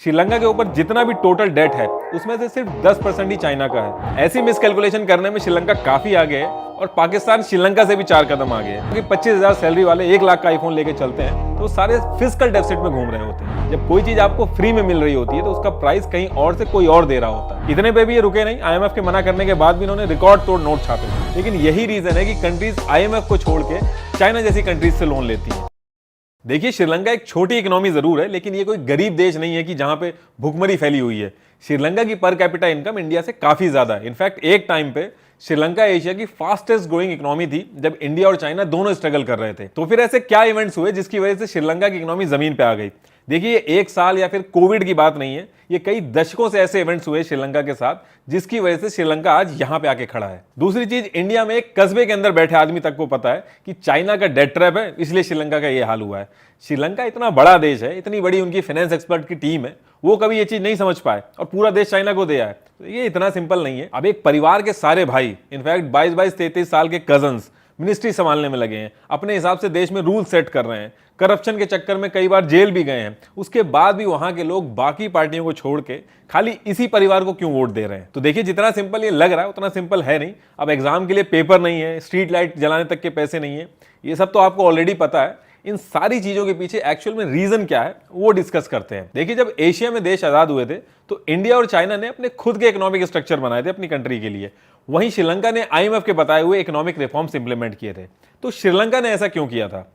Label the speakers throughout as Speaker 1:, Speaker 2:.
Speaker 1: श्रीलंका के ऊपर जितना भी टोटल डेट है उसमें से सिर्फ 10% ही चाइना का है। ऐसी मिसकैलकुलेशन करने में श्रीलंका काफी आगे है और पाकिस्तान श्रीलंका से भी 4 कदम आगे है, क्योंकि 25,000 सैलरी वाले 1 लाख का आईफोन लेके चलते हैं तो सारे फिजिकल डेफिसिट में घूम रहे होते हैं। जब कोई चीज आपको फ्री में मिल रही होती है तो उसका प्राइस कहीं और से कोई और दे रहा होता है। इतने पे भी ये रुके नहीं, IMF के मना करने के बाद भी इन्होंने रिकॉर्ड तोड़ नोट छापे। लेकिन यही रीजन है कि कंट्रीज IMF को छोड़ के चाइना जैसी कंट्रीज से लोन लेती है। देखिए, श्रीलंका एक छोटी इकोनॉमी जरूर है, लेकिन ये कोई गरीब देश नहीं है कि जहां पे भुखमरी फैली हुई है। श्रीलंका की पर कैपिटा इनकम इंडिया से काफी ज्यादा है। इनफैक्ट एक टाइम पे श्रीलंका एशिया की फास्टेस्ट ग्रोइंग इकोनॉमी थी जब इंडिया और चाइना दोनों स्ट्रगल कर रहे थे। तो फिर ऐसे क्या इवेंट्स हुए जिसकी वजह से श्रीलंका की इकोनॉमी जमीन पे आ गई? देखिए, ये एक साल या फिर कोविड की बात नहीं है, ये कई दशकों से ऐसे इवेंट्स हुए श्रीलंका के साथ जिसकी वजह से श्रीलंका आज यहां पे आके खड़ा है। दूसरी चीज, इंडिया में एक कस्बे के अंदर बैठे आदमी तक को पता है कि चाइना का डेट ट्रैप है, इसलिए श्रीलंका का ये हाल हुआ है। श्रीलंका इतना बड़ा देश है, इतनी बड़ी उनकी फाइनेंस एक्सपर्ट की टीम है, वो कभी ये चीज नहीं समझ पाए और पूरा देश चाइना को दिया है। तो ये इतना सिंपल नहीं है। अब एक परिवार के सारे भाई, इनफैक्ट 22-22, 33 साल के कजन्स मिनिस्ट्री संभालने में लगे हैं, अपने हिसाब से देश में रूल सेट कर रहे हैं, करप्शन के चक्कर में कई बार जेल भी गए हैं। उसके बाद भी वहां के लोग बाकी पार्टियों को छोड़ के खाली इसी परिवार को क्यों वोट दे रहे हैं? तो देखिए, जितना सिंपल ये लग रहा है उतना सिंपल है नहीं। अब एग्जाम के लिए पेपर नहीं है, स्ट्रीट लाइट जलाने तक के पैसे नहीं है, ये सब तो आपको ऑलरेडी पता है। इन सारी चीजों के पीछे एक्चुअल में रीजन क्या है वो डिस्कस करते हैं। देखिए, जब एशिया में देश आजाद हुए थे तो इंडिया और चाइना ने अपने खुद के इकोनॉमिक स्ट्रक्चर बनाए थे अपनी कंट्री के लिए। वहीं श्रीलंका ने IMF के बताए हुए इकोनॉमिक रिफॉर्म्स इंप्लीमेंट किए थे। तो श्रीलंका ने ऐसा क्यों किया था?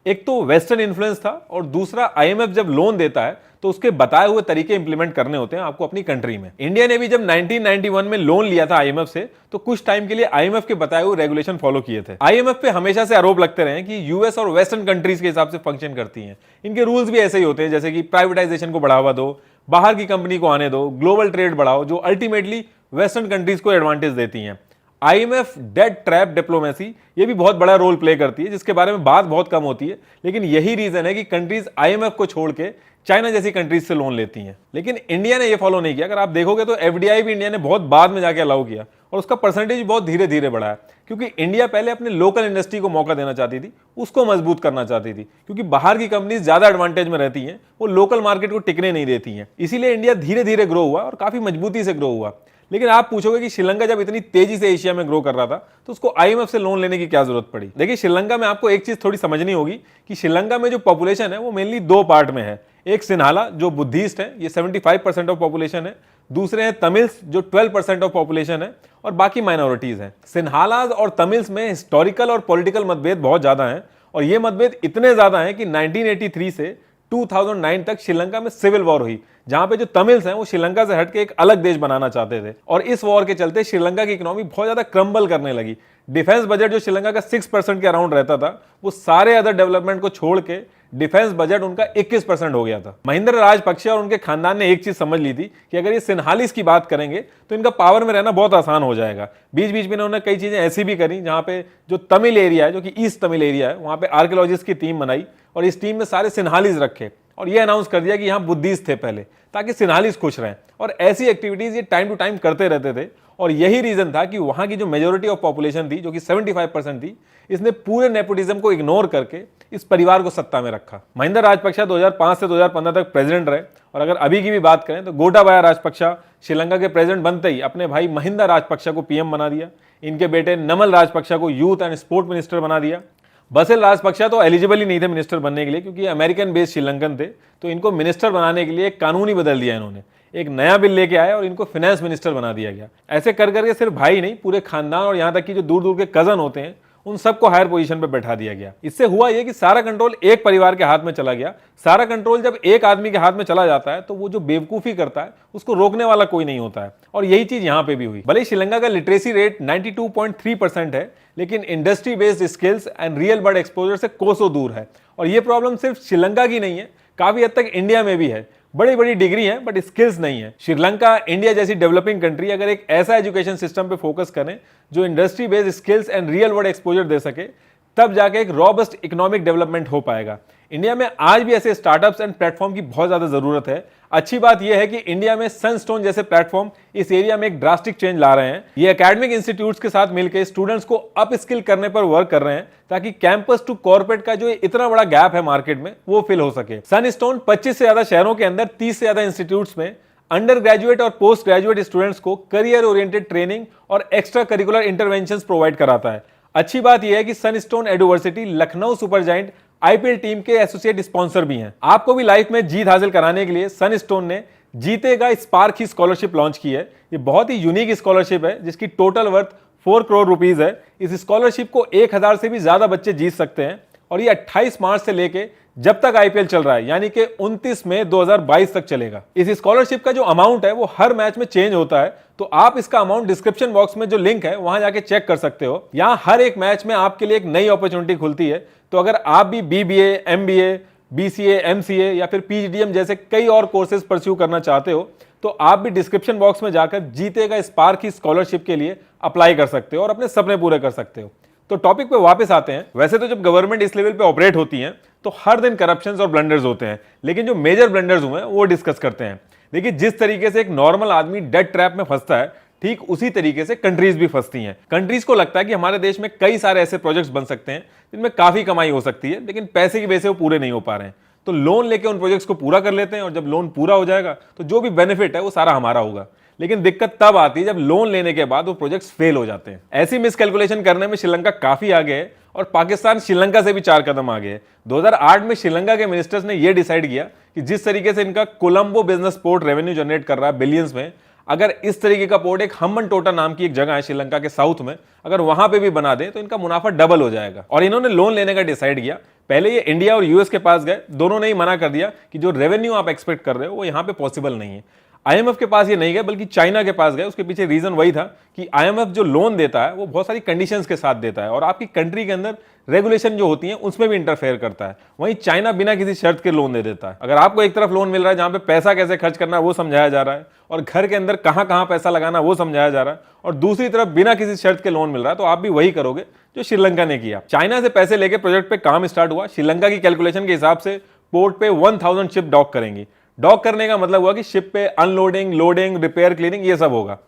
Speaker 1: एक तो वेस्टर्न इन्फ्लुएंस था और दूसरा IMF जब लोन देता है तो उसके बताए हुए तरीके इंप्लीमेंट करने होते हैं आपको अपनी कंट्री में। इंडिया ने भी जब 1991 में लोन लिया था IMF से तो कुछ टाइम के लिए IMF के बताए हुए रेगुलेशन फॉलो किए थे। IMF पे हमेशा से आरोप लगते रहे कि US और वेस्टर्न कंट्रीज के हिसाब से फंक्शन करती हैं। इनके रूल्स भी ऐसे ही होते हैं, जैसे कि प्राइवेटाइजेशन को बढ़ावा दो, बाहर की कंपनी को आने दो, ग्लोबल ट्रेड बढ़ाओ, जो अल्टीमेटली वेस्टर्न कंट्रीज को एडवांटेज देती हैं। IMF डेट ट्रैप डिप्लोमेसी ये भी बहुत बड़ा रोल प्ले करती है, जिसके बारे में बात बहुत कम होती है। लेकिन यही रीजन है कि कंट्रीज IMF को छोड़ के चाइना जैसी कंट्रीज से लोन लेती हैं। लेकिन इंडिया ने ये फॉलो नहीं किया। अगर आप देखोगे तो FDI भी इंडिया ने बहुत बाद में जाके अलाउ किया और उसका परसेंटेज बहुत धीरे धीरे बढ़ा है, क्योंकि इंडिया पहले अपने लोकल इंडस्ट्री को मौका देना चाहती थी, उसको मजबूत करना चाहती थी, क्योंकि बाहर की कंपनीज ज्यादा एडवांटेज में रहती हैं, वो लोकल मार्केट को टिकने नहीं देती हैं। इसीलिए इंडिया धीरे धीरे ग्रो हुआ और काफी मजबूती से ग्रो हुआ। लेकिन आप पूछोगे कि श्रीलंका जब इतनी तेजी से एशिया में ग्रो कर रहा था तो उसको IMF से लोन लेने की क्या जरूरत पड़ी? देखिए, श्रीलंका में आपको एक चीज थोड़ी समझनी होगी कि श्रीलंका में जो पॉपुलेशन है वो मेनली 2 पार्ट में है। एक सिन्हाला जो बुद्धिस्ट है, ये 75% ऑफ पॉपुलेशन है। दूसरे हैं तमिल्स जो 12% ऑफ पॉपुलेशन है और बाकी माइनॉरिटीज हैं। सिन्हालाज और तमिल्स में हिस्टोरिकल और पॉलिटिकल मतभेद बहुत ज्यादा हैं और ये मतभेद इतने ज्यादा हैं कि 1983 से 2009 तक श्रीलंका में सिविल वॉर हुई, जहां पे जो तमिल्स हैं वो श्रीलंका से हटके एक अलग देश बनाना चाहते थे और इस वॉर के चलते श्रीलंका की इकोनॉमी बहुत ज्यादा क्रम्बल करने लगी। डिफेंस बजट जो श्रीलंका का 6% के अराउंड रहता था वो सारे अदर डेवलपमेंट को छोड़ के डिफेंस बजट उनका 21% हो गया था। महिंद्रा राजपक्षे और उनके खानदान ने एक चीज समझ ली थी कि अगर ये सिन्हालीस की बात करेंगे तो इनका पावर में रहना बहुत आसान हो जाएगा। बीच बीच में इन्होंने कई चीजें ऐसी भी करी जहां पे जो तमिल एरिया है, जो कि ईस्ट तमिल एरिया है, वहां पे आर्कियोलॉजिस्ट की टीम बनाई और इस टीम में सारे सिन्हालीस रखे और ये अनाउंस कर दिया कि यहाँ बुद्धिस्ट थे पहले, ताकि सिन्हालीस खुश रहें। और ऐसी एक्टिविटीज ये टाइम टू टाइम करते रहते थे और यही रीजन था कि वहां की जो मेजोरिटी ऑफ पॉपुलेशन थी, जो कि 75% थी, इसने पूरे नेपोटिज्म को इग्नोर करके इस परिवार को सत्ता में रखा। महिंद्रा राजपक्षा 2005 से 2015 तक प्रेसिडेंट रहे और अगर अभी की भी बात करें तो गोटाबाया राजपक्षा श्रीलंका के प्रेसिडेंट बनते ही अपने भाई महिंद्रा राजपक्षा को PM बना दिया। इनके बेटे नमल राजपक्षा को यूथ एंड स्पोर्ट मिनिस्टर बना दिया। बसिल राजपक्षा तो एलिजिबल ही नहीं थे मिनिस्टर बनने के लिए, क्योंकि अमेरिकन बेस्ड श्रीलंकन थे, तो इनको मिनिस्टर बनाने के लिए एक कानून ही बदल दिया इन्होंने, एक नया बिल लेके आए और इनको फाइनेंस मिनिस्टर बना दिया गया। ऐसे कर करके सिर्फ भाई नहीं, पूरे खानदान और यहां तक कि जो दूर दूर के कजन होते हैं उन सबको हायर पोजीशन पे बैठा दिया गया। इससे हुआ यह कि सारा कंट्रोल एक परिवार के हाथ में चला गया। सारा कंट्रोल जब एक आदमी के हाथ में चला जाता है तो वो जो बेवकूफी करता है उसको रोकने वाला कोई नहीं होता है और यही चीज यहां पे भी हुई। भले श्रीलंका का लिटरेसी रेट 92.3% है, लेकिन industry based skills and real world exposure से कोसों दूर है। और ये प्रॉब्लम सिर्फ श्रीलंका की नहीं है, काफी हद तक इंडिया में भी है। बड़ी बड़ी डिग्री है बट स्किल्स नहीं है। श्रीलंका, इंडिया जैसी डेवलपिंग कंट्री अगर एक ऐसा एजुकेशन सिस्टम पे फोकस करें जो industry based skills and real world exposure दे सके, तब जाके एक रॉबस्ट इकोनॉमिक डेवलपमेंट हो पाएगा। इंडिया में आज भी ऐसे स्टार्टअप्स एंड प्लेटफॉर्म की बहुत ज्यादा जरूरत है। अच्छी बात यह है कि इंडिया में सनस्टोन जैसे प्लेटफॉर्म इस एरिया में एक ड्रास्टिक चेंज ला रहे हैं। ये एकेडमिक इंस्टीट्यूट्स के साथ मिलकर स्टूडेंट्स को अप स्किल करने पर वर्क कर रहे हैं ताकि कैंपस टू कॉर्पोरेट का जो इतना बड़ा गैप है मार्केट में वो फिल हो सके। सनस्टोन 25 से ज्यादा शहरों के अंदर 30 से ज्यादा इंस्टीट्यूट्स में अंडर ग्रेजुएट और पोस्ट ग्रेजुएट स्टूडेंट्स को करियर ओरिएंटेड ट्रेनिंग और एक्स्ट्रा करिकुलर इंटरवेंशंस प्रोवाइड कराता है। अच्छी बात यह है कि Sunstone adversity Lucknow super giant IPL team के एसोसिएट स्पॉन्सर भी हैं। आपको भी लाइफ में जीत हासिल कराने के लिए सनस्टोन ने जीतेगा स्पार्क ही स्कॉलरशिप लॉन्च की है। ये बहुत ही यूनिक स्कॉलरशिप है जिसकी टोटल वर्थ 4 करोड़ रुपीस है। इस स्कॉलरशिप को 1000 से भी ज्यादा बच्चे जीत सकते हैं और ये 28 मार्च से लेके जब तक आईपीएल चल रहा है यानी कि 29 मई 2022 तक चलेगा। इस स्कॉलरशिप का जो अमाउंट है वो हर मैच में चेंज होता है, तो आप इसका अमाउंट डिस्क्रिप्शन बॉक्स में जो लिंक है वहां जाके चेक कर सकते हो। यहां हर एक मैच में आपके लिए एक नई अपॉर्चुनिटी खुलती है। तो अगर आप भी बीबीए, एमबीए, बीसीए, एमसीए या फिर पीजीडीएम जैसे कई और कोर्सेज परस्यू करना चाहते हो तो आप भी डिस्क्रिप्शन बॉक्स में जाकर जीतेगा स्पार्क की स्कॉलरशिप के लिए अप्लाई कर सकते हो और अपने सपने पूरे कर सकते हो। तो टॉपिक पे वापस आते हैं। वैसे तो जब गवर्नमेंट इस लेवल पे ऑपरेट होती है तो हर दिन करप्शंस और ब्लंडर्स होते हैं, लेकिन जो मेजर ब्लंडर्स हुए हैं वो डिस्कस करते हैं। देखिए, जिस तरीके से एक नॉर्मल आदमी डेट ट्रैप में फंसता है ठीक उसी तरीके से कंट्रीज भी फंसती हैं। कंट्रीज को लगता है कि हमारे देश में कई सारे ऐसे प्रोजेक्ट्स बन सकते हैं जिनमें काफी कमाई हो सकती है, लेकिन पैसे की वजह से वो पूरे नहीं हो पा रहे हैं, तो लोन लेके उन प्रोजेक्ट्स को पूरा कर लेते हैं और जब लोन पूरा हो जाएगा तो जो भी बेनिफिट है वो सारा हमारा होगा। लेकिन दिक्कत तब आती है जब लोन लेने के बाद वो प्रोजेक्ट्स फेल हो जाते हैं। ऐसी मिसकैलकुलेशन करने में श्रीलंका काफी आगे है और पाकिस्तान श्रीलंका से भी 4 कदम आगे है। 2008 में श्रीलंका के मिनिस्टर्स ने यह डिसाइड किया कि जिस तरीके से इनका Colombo business port revenue generate कर रहा है बिलियंस में, अगर इस तरीके का पोर्ट एक हम्बनटोटा नाम की एक जगह है श्रीलंका के साउथ में, अगर वहां पे भी बना दें तो इनका मुनाफा डबल हो जाएगा। और इन्होंने लोन लेने का डिसाइड किया। पहले ये इंडिया और यूएस के पास गए, दोनों ने ही मना कर दिया कि जो रेवेन्यू आप एक्सपेक्ट कर रहे हो वो यहां पे पॉसिबल नहीं है। आईएमएफ के पास ये नहीं गए बल्कि चाइना के पास गए। उसके पीछे रीजन वही था कि आईएमएफ जो लोन देता है वो बहुत सारी कंडीशंस के साथ देता है और आपकी कंट्री के अंदर रेगुलेशन जो होती है उसमें भी इंटरफेयर करता है। वहीं चाइना बिना किसी शर्त के लोन दे देता है। अगर आपको एक तरफ लोन मिल रहा है जहां पे पैसा कैसे खर्च करना है वो समझाया जा रहा है और घर के अंदर कहां कहां पैसा लगाना वो समझाया जा रहा है, और दूसरी तरफ बिना किसी शर्त के लोन मिल रहा है, तो आप भी वही करोगे जो श्रीलंका ने किया। चाइना से पैसे लेके प्रोजेक्ट पे काम स्टार्ट हुआ। श्रीलंका की कैलकुलेशन के हिसाब से पोर्ट पे 1000 शिप डॉक करेंगी। डॉक करने का मतलब हुआ कि शिप पे अनलोडिंग, लोडिंग, रिपेयर, क्लीनिंग ये सब होगा।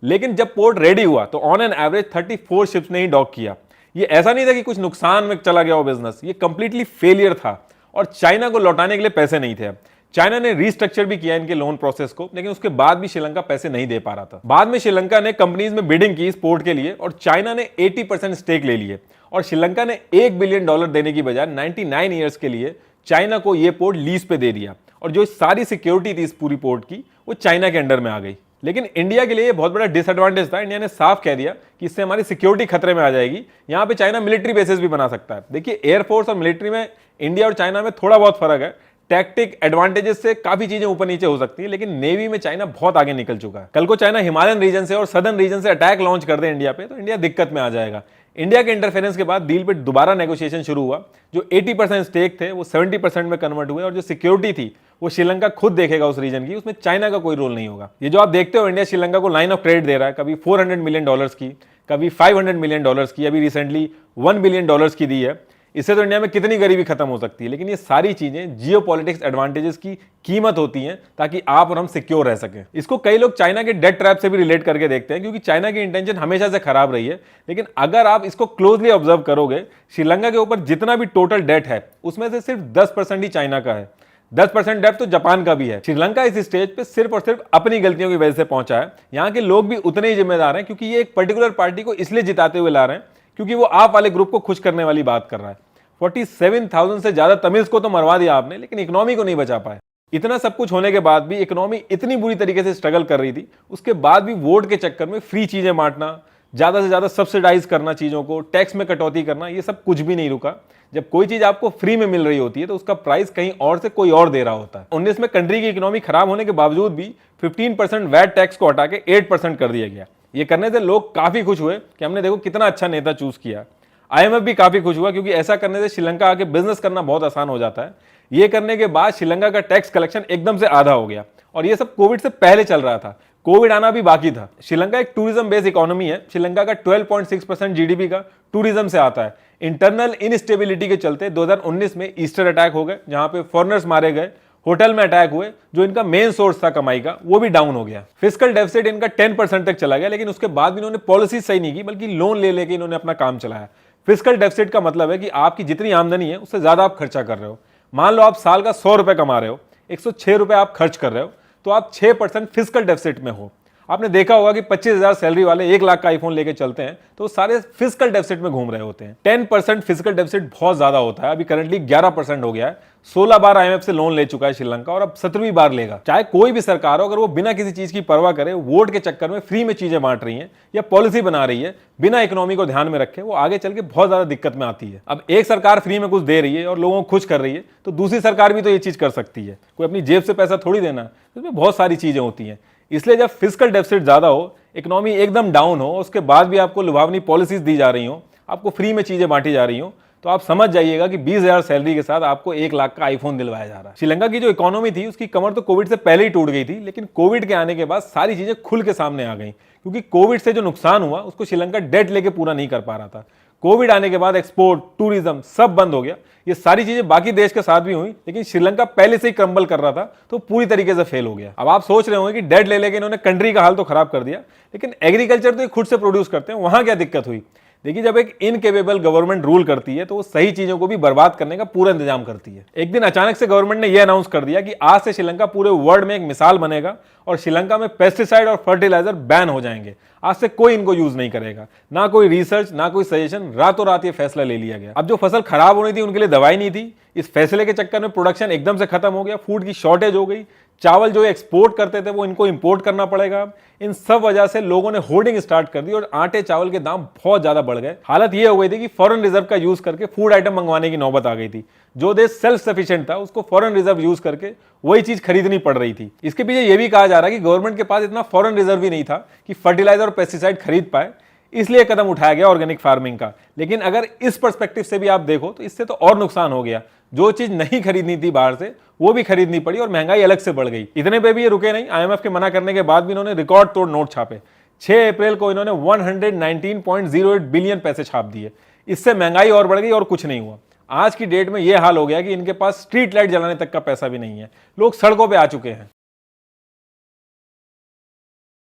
Speaker 1: लेकिन जब पोर्ट रेडी हुआ तो ऑन एन एवरेज 34 शिप्स ने ही डॉक किया। ये ऐसा नहीं था कि कुछ नुकसान में चला गया हो बिजनेस, ये कंप्लीटली फेलियर था और चाइना को लौटाने के लिए पैसे नहीं थे। चाइना ने रीस्ट्रक्चर भी किया इनके लोन प्रोसेस को, लेकिन उसके बाद भी श्रीलंका पैसे नहीं दे पा रहा था। बाद में श्रीलंका ने कंपनीज में बिडिंग की इस पोर्ट के लिए और चाइना ने 80% स्टेक ले लिए और श्रीलंका ने $1 बिलियन देने की बजाय 99 ईयर्स के लिए चाइना को यह पोर्ट लीज पे दे दिया और जो सारी सिक्योरिटी थी इस पूरी पोर्ट की वो चाइना के अंडर में आ गई। लेकिन इंडिया के लिए ये बहुत बड़ा डिसएडवांटेज था। इंडिया ने साफ कह दिया कि इससे हमारी सिक्योरिटी खतरे में आ जाएगी। यहां पे चाइना मिलिट्री बेसिस भी बना सकता है। देखिए, एयरफोर्स और मिलिट्री में इंडिया और चाइना में थोड़ा बहुत फर्क है। टैक्टिक एडवांटेजेस से काफी चीजें ऊपर नीचे हो सकती है, लेकिन नेवी में चाइना बहुत आगे निकल चुका है। कल को चाइना हिमालयन रीजन से और सदर्न रीजन से अटैक लॉन्च कर दे इंडिया पे तो इंडिया दिक्कत में आ जाएगा। इंडिया के इंटरफेरेंस के बाद डील पे दोबारा नेगोशिएशन शुरू हुआ। जो 80% स्टेक थे वो 70% में कन्वर्ट हुए और जो सिक्योरिटी थी वो श्रीलंका खुद देखेगा उस रीजन की, उसमें चाइना का कोई रोल नहीं होगा। ये जो आप देखते हो इंडिया श्रीलंका को लाइन ऑफ क्रेडिट दे रहा है, कभी $400 मिलियन की, कभी $500 मिलियन की, अभी रिसेंटली $1 बिलियन की दी है। इससे तो इंडिया में कितनी गरीबी खत्म हो सकती है। लेकिन ये सारी चीजें जियोपॉलिटिक्स एडवांटेजेस की कीमत होती हैं ताकि आप और हम सिक्योर रह सकें। इसको कई लोग चाइना के डेट ट्रैप से भी रिलेट करके देखते हैं, क्योंकि चाइना की इंटेंशन हमेशा से खराब रही है। लेकिन अगर आप इसको क्लोजली ऑब्जर्व करोगे, श्रीलंका के ऊपर जितना भी टोटल डेट है उसमें से सिर्फ 10% ही चाइना का है। 10% डेट तो जापान का भी है। श्रीलंका इस स्टेज पे सिर्फ और सिर्फ अपनी गलतियों की वजह से पहुंचा है। यहाँ के लोग भी उतने ही जिम्मेदार हैं, क्योंकि ये एक पर्टिकुलर पार्टी को इसलिए जिताते हुए ला रहे हैं क्योंकि वो आप वाले ग्रुप को खुश करने वाली बात कर रहा है। 47,000 से ज्यादा तमिल्स को तो मरवा दिया आपने, लेकिन इकोनॉमी को नहीं बचा पाए। इतना सब कुछ होने के बाद भी इकोनॉमी इतनी बुरी तरीके से स्ट्रगल कर रही थी, उसके बाद भी वोट के चक्कर में फ्री चीजें बांटना, ज्यादा से ज्यादा सब्सिडाइज करना चीजों को, टैक्स में कटौती करना, ये सब कुछ भी नहीं रुका। जब कोई चीज आपको फ्री में मिल रही होती है तो उसका प्राइस कहीं और से कोई और दे रहा होता है। 19 में कंट्री की इकोनॉमी खराब होने के बावजूद भी 15% वैट टैक्स को हटा के 8% कर दिया गया। ये करने से लोग काफी खुश हुए कि हमने देखो कितना अच्छा नेता चूज किया। आईएमएफ भी काफी खुश हुआ, क्योंकि ऐसा करने से श्रीलंका आके बिजनेस करना बहुत आसान हो जाता है। ये करने के बाद श्रीलंका का टैक्स कलेक्शन एकदम से आधा हो गया, और ये सब कोविड से पहले चल रहा था। कोविड आना भी बाकी था। श्रीलंका एक टूरिज्म बेस्ड इकोनॉमी है। श्रीलंका का 12.6% जीडीपी का टूरिज्म से आता है। इंटरनल इनस्टेबिलिटी के चलते 2019 में ईस्टर अटैक हो गए, जहां पे फॉरेनर्स मारे गए, होटल में अटैक हुए, जो इनका मेन सोर्स था कमाई का वो भी डाउन हो गया। फिस्कल डेफिसिट इनका 10% तक चला गया, लेकिन उसके बाद भी इन्होंने पॉलिसी सही नहीं की, बल्कि लोन ले लेके इन्होंने अपना काम चलाया। फिस्कल डेफिसिट का मतलब है कि आपकी जितनी आमदनी है उससे ज्यादा आप खर्चा कर रहे हो। मान लो आप साल का 100 रुपए कमा रहे हो, 106 रुपए आप खर्च कर रहे हो, तो आप 6% फिस्कल डेफिसिट में हो। आपने देखा होगा कि 25,000 सैलरी वाले 1 लाख का आईफोन लेके चलते हैं तो वो सारे फिस्कल डेफिसिट में घूम रहे होते हैं। 10% फिस्कल डेफिसिट बहुत ज्यादा होता है। अभी करंटली 11% हो गया है। 16 बार आईएमएफ से लोन ले चुका है श्रीलंका और अब 17वीं बार लेगा। चाहे कोई भी सरकार हो, अगर वो बिना किसी चीज की परवाह करे वोट के चक्कर में फ्री में चीजें बांट रही है या पॉलिसी बना रही है बिना इकोनॉमी को ध्यान में रखे, वो आगे चल के बहुत ज्यादा दिक्कत में आती है। अब एक सरकार फ्री में कुछ दे रही है और लोगों को खुश कर रही है, तो दूसरी सरकार भी तो ये चीज कर सकती है। कोई अपनी जेब से पैसा थोड़ी देना, इसमें बहुत सारी चीजें होती हैं। इसलिए जब फिस्कल डेफिसिट ज्यादा हो, इकोनॉमी एकदम डाउन हो, उसके बाद भी आपको लुभावनी पॉलिसीज दी जा रही हो, आपको फ्री में चीजें बांटी जा रही हो, तो आप समझ जाइएगा कि 20,000 सैलरी के साथ आपको 1 लाख का आईफोन दिलवाया जा रहा है। श्रीलंका की जो इकोनॉमी थी उसकी कमर तो कोविड से पहले ही टूट गई थी, लेकिन कोविड के आने के बाद सारी चीजें खुल के सामने आ गई, क्योंकि कोविड से जो नुकसान हुआ उसको श्रीलंका डेट लेके पूरा नहीं कर पा रहा था। कोविड आने के बाद एक्सपोर्ट, टूरिज्म सब बंद हो गया। ये सारी चीजें बाकी देश के साथ भी हुई, लेकिन श्रीलंका पहले से ही क्रम्बल कर रहा था, तो पूरी तरीके से फेल हो गया। अब आप सोच रहे होंगे कि डेट ले लेके इन्होंने कंट्री का हाल तो खराब कर दिया, लेकिन एग्रीकल्चर तो ये खुद से प्रोड्यूस करते हैं, वहां क्या दिक्कत हुई? देखिए, जब एक इनकेपेबल गवर्नमेंट रूल करती है तो वो सही चीजों को भी बर्बाद करने का पूरा इंतजाम करती है। एक दिन अचानक से गवर्नमेंट ने यह अनाउंस कर दिया कि आज से श्रीलंका पूरे वर्ल्ड में एक मिसाल बनेगा और श्रीलंका में पेस्टिसाइड और फर्टिलाइजर बैन हो जाएंगे। आज से कोई इनको यूज नहीं करेगा, ना कोई रिसर्च, ना कोई सजेशन, रातों रात ये फैसला ले लिया गया। अब जो फसल खराब होनी थी उनके लिए दवाई नहीं थी, इस फैसले के चक्कर में प्रोडक्शन एकदम से खत्म हो गया, फूड की शॉर्टेज हो गई, चावल जो एक्सपोर्ट करते थे वो इनको इंपोर्ट करना पड़ेगा। इन सब वजह से लोगों ने होर्डिंग स्टार्ट कर दी और आटे चावल के दाम बहुत ज्यादा बढ़ गए। हालत ये हो गई थी कि फॉरेन रिजर्व का यूज करके फूड आइटम मंगवाने की नौबत आ गई थी। जो देश सेल्फ सफिशिएंट था उसको फॉरेन रिजर्व यूज करके वही चीज खरीदनी पड़ रही थी। इसके पीछे यह भी कहा जा रहा है कि गवर्नमेंट के पास इतना फॉरेन रिजर्व ही नहीं था कि फर्टिलाइजर और पेस्टिसाइड खरीद पाए, इसलिए कदम उठाया गया ऑर्गेनिक फार्मिंग का। लेकिन अगर इस पर्सपेक्टिव से भी आप देखो तो इससे तो और नुकसान हो गया। जो चीज नहीं खरीदनी थी बाहर से वो भी खरीदनी पड़ी और महंगाई अलग से बढ़ गई। इतने पे भी ये रुके नहीं, आईएमएफ के मना करने के बाद भी इन्होंने रिकॉर्ड तोड़ नोट छापे। 6 अप्रैल को इन्होंने 119.08 बिलियन पैसे छाप दिए। इससे महंगाई और बढ़ गई और कुछ नहीं हुआ। आज की डेट में यह हाल हो गया कि इनके पास स्ट्रीट लाइट जलाने तक का पैसा भी नहीं है। लोग सड़कों पर आ चुके हैं।